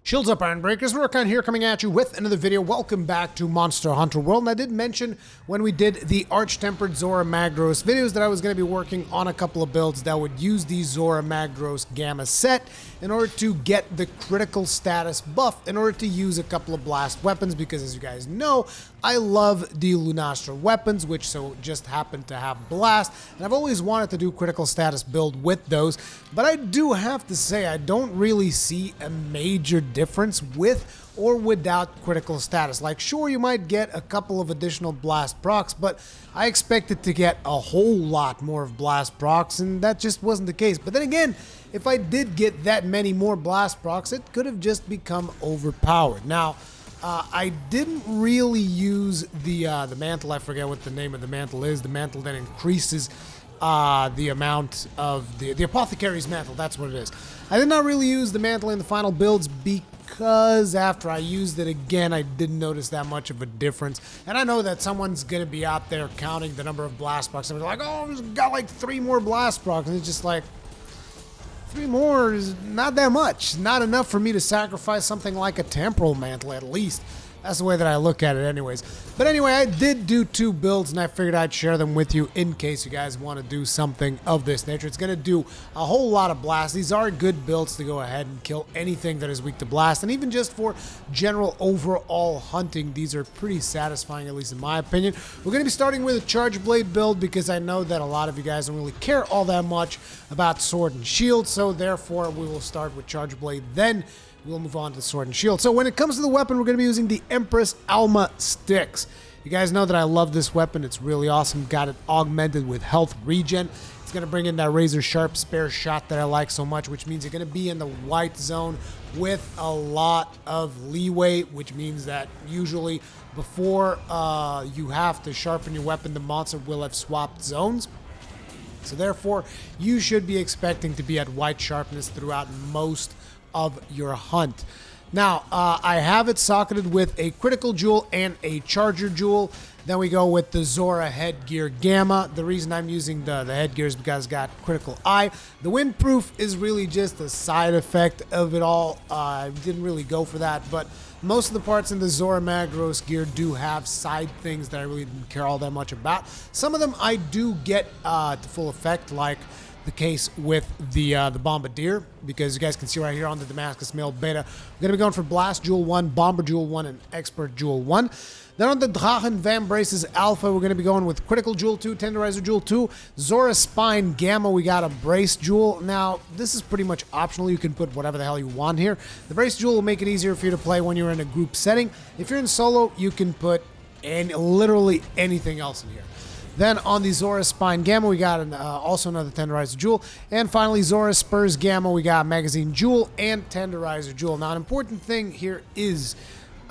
Shields up, Iron Breakers. Rurikhan here, coming at you with another video. Welcome back to Monster Hunter World. And I did mention when we did the Arch Tempered Zorah Magdaros videos that I was going to be working on a couple of builds that would use the Zorah Magdaros Gamma set in order to get the critical status buff, in order to use a couple of blast weapons, because as you guys know, I love the Lunastra weapons, which so just happen to have blast, and I've always wanted to do critical status build with those, but I do have to say I don't really see a major difference with or without critical status. Like, sure, you might get a couple of additional blast procs, but I expected to get a whole lot more of blast procs, and that just wasn't the case. But then again, if I did get that many more blast procs, it could have just become overpowered. Now, I didn't really use the mantle. I forget what the name of the mantle is. The mantle that increases the amount of the apothecary's mantle. That's what it is. I did not really use the mantle in the final builds because after I used it again, I didn't notice that much of a difference. And I know that someone's going to be out there counting the number of blast procs, and they're like, oh, I've got like 3 more blast procs. And it's just like, 3 more is not that much. Not enough for me to sacrifice something like a temporal mantle, at least. That's the way that I look at it anyways. But anyway, I did do 2 builds, and I figured I'd share them with you in case you guys want to do something of this nature. It's going to do a whole lot of blast. These are good builds to go ahead and kill anything that is weak to blast. And even just for general overall hunting, these are pretty satisfying, at least in my opinion. We're going to be starting with a Charge Blade build because I know that a lot of you guys don't really care all that much about Sword and Shield. So therefore, we will start with Charge Blade, then we'll move on to Sword and Shield. So when it comes to the weapon, we're going to be using the Empress Alma Sticks. You guys know that I love this weapon. It's really awesome. Got it augmented with health regen. It's going to bring in that razor sharp spare shot that I like so much, which means you're going to be in the white zone with a lot of leeway, which means that usually before you have to sharpen your weapon, the monster will have swapped zones. So therefore, you should be expecting to be at white sharpness throughout most of your hunt. Now, I have it socketed with a critical jewel and a charger jewel. Then we go with the Zorah headgear Gamma. The reason I'm using the headgear is because it's got critical eye. The windproof is really just a side effect of it all. I didn't really go for that, but most of the parts in the Zorah Magdaros gear do have side things that I really didn't care all that much about. Some of them I do get to full effect, like the case with the Bombardier, because you guys can see right here on the Damascus Mail Beta, we're going to be going for Blast Jewel 1, Bomber Jewel 1, and Expert Jewel 1. Then on the Drachen Van Braces Alpha, we're going to be going with Critical Jewel 2, Tenderizer Jewel 2, Zorah Spine Gamma, we got a Brace Jewel. Now, this is pretty much optional. You can put whatever the hell you want here. The Brace Jewel will make it easier for you to play when you're in a group setting. If you're in solo, you can put literally anything else in here. Then on the Zorah Spine Gamma, we got also another Tenderizer Jewel. And finally, Zorah Spurs Gamma, we got Magazine Jewel and Tenderizer Jewel. Now, an important thing here is,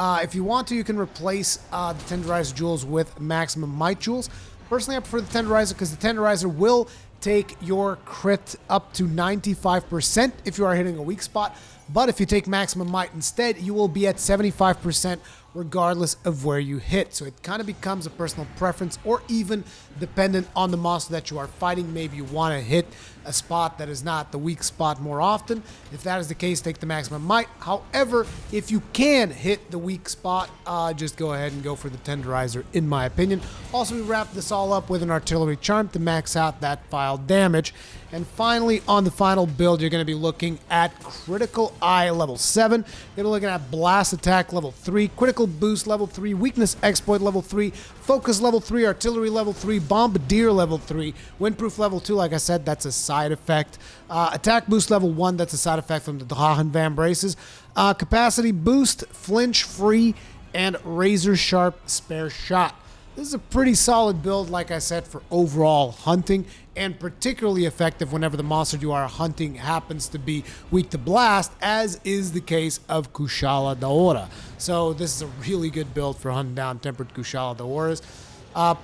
if you want to, you can replace the Tenderizer Jewels with Maximum Might Jewels. Personally, I prefer the Tenderizer because the Tenderizer will take your crit up to 95% if you are hitting a weak spot. But if you take Maximum Might instead, you will be at 75% regardless of where you hit. So it kind of becomes a personal preference, or even dependent on the monster that you are fighting. Maybe you want to hit a spot that is not the weak spot more often. If that is the case, take the Maximum Might. However, if you can hit the weak spot, just go ahead and go for the Tenderizer, in my opinion. Also, we wrap this all up with an Artillery Charm to max out that file damage. And finally, on the final build, you're going to be looking at Critical Eye level 7. You're looking at Blast Attack level 3, Critical Boost level 3, Weakness Exploit level 3, Focus level 3, Artillery level 3, Bombardier level 3, Windproof level 2, like I said, that's a side effect. Attack Boost level 1, that's a side effect from the Drachen Van Braces. Capacity Boost, Flinch Free, and Razor Sharp Spare Shot. This is a pretty solid build, like I said, for overall hunting, and particularly effective whenever the monster you are hunting happens to be weak to blast, as is the case of Kushala Daora. So this is a really good build for hunting down tempered Kushala Daoras.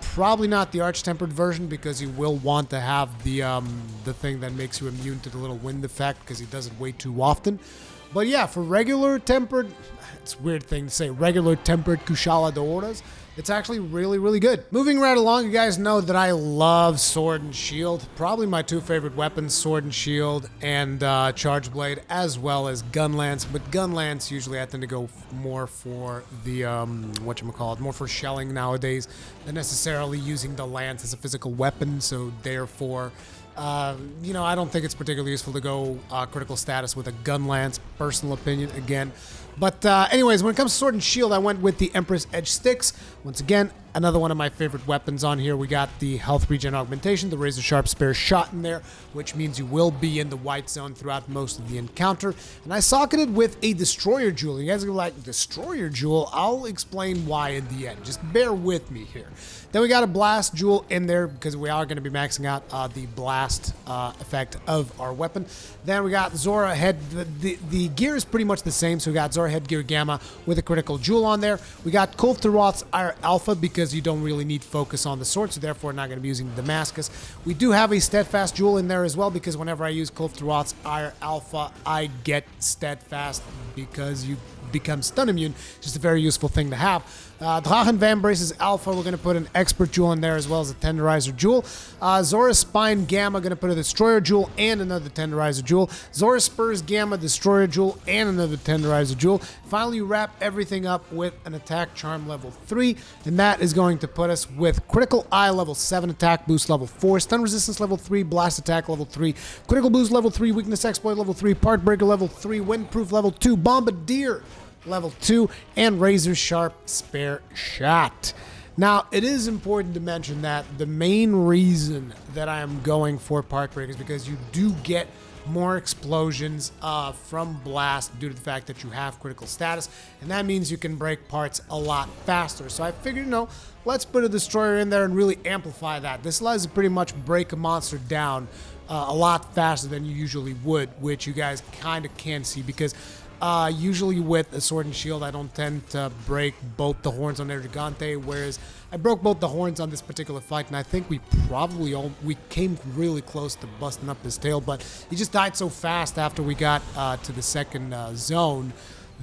Probably not the Arch Tempered version, because you will want to have the thing that makes you immune to the little wind effect, because he does it way too often. But yeah, for regular tempered, it's a weird thing to say, regular tempered Kushala Daoras, It's actually really, really good. Moving right along, you guys know that I love Sword and Shield. Probably my two favorite weapons, Sword and Shield and Charge Blade, as well as Gun Lance. But Gun Lance, usually I tend to go more for the, more for shelling nowadays than necessarily using the lance as a physical weapon. So therefore, I don't think it's particularly useful to go critical status with a Gun Lance, personal opinion, again. But anyways, when it comes to Sword and Shield, I went with the Empress Edge Sticks. Once again, another one of my favorite weapons on here. We got the health regen augmentation, the razor sharp spare shot in there, which means you will be in the white zone throughout most of the encounter. And I socketed with a Destroyer Jewel. You guys are like, Destroyer Jewel? I'll explain why in the end. Just bear with me here. Then we got a Blast Jewel in there because we are going to be maxing out the blast effect of our weapon. Then we got Zorah Head. The gear is pretty much the same, so we got Zorah Headgear Gamma with a critical jewel on there. We got Kulftaroth's Ire Alpha because you don't really need focus on the sword, so therefore not going to be using Damascus. We do have a Steadfast Jewel in there as well because whenever I use Kulftaroth's Ire Alpha, I get Steadfast because you become stun immune. Just a very useful thing to have. Drachen Van Brace's Alpha, we're going to put an Expert Jewel in there as well as a Tenderizer Jewel. Zora's Spine Gamma, going to put a Destroyer Jewel and another Tenderizer Jewel. Zora Spurs Gamma, Destroyer Jewel and another Tenderizer Jewel. Finally, you wrap everything up with an Attack Charm level 3, and that is going to put us with Critical Eye level 7, Attack Boost level 4, Stun Resistance level 3, Blast Attack level 3, Critical Boost level 3, Weakness Exploit level 3, Part Breaker level 3, Windproof level 2, Bombardier level 2, and Razor Sharp Spare Shot. Now, it is important to mention that the main reason that I am going for Part Break is because you do get more explosions from Blast due to the fact that you have critical status, and that means you can break parts a lot faster. So I figured, let's put a Destroyer in there and really amplify that. This allows you to pretty much break a monster down a lot faster than you usually would, which you guys kind of can see because usually with a Sword and Shield, I don't tend to break both the horns on their Gigante, whereas I broke both the horns on this particular fight, and I think we came really close to busting up his tail, but he just died so fast after we got to the second zone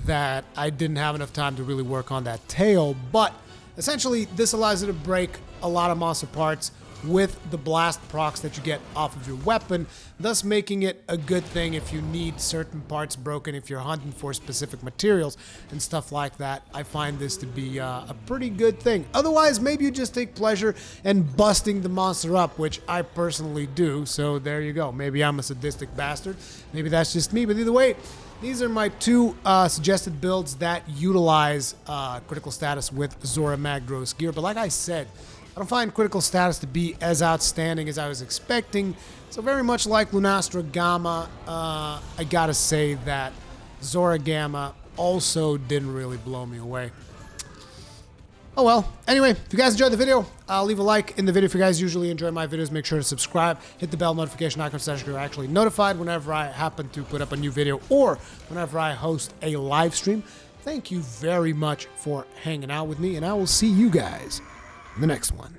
that I didn't have enough time to really work on that tail. But essentially, this allows you to break a lot of monster parts with the blast procs that you get off of your weapon, thus making it a good thing if you need certain parts broken, if you're hunting for specific materials and stuff like that. I find this to be a pretty good thing. Otherwise, maybe you just take pleasure in busting the monster up, which I personally do, so there you go. Maybe I'm a sadistic bastard. Maybe that's just me, but either way, these are my two suggested builds that utilize critical status with Zorah Magdaros gear. But like I said, I don't find critical status to be as outstanding as I was expecting. So very much like Lunastra Gamma, I gotta say that Zorah Gamma also didn't really blow me away. Oh well. Anyway, if you guys enjoyed the video, leave a like in the video. If you guys usually enjoy my videos, make sure to subscribe, hit the bell notification icon so that you're actually notified whenever I happen to put up a new video or whenever I host a live stream. Thank you very much for hanging out with me, and I will see you guys in the next one.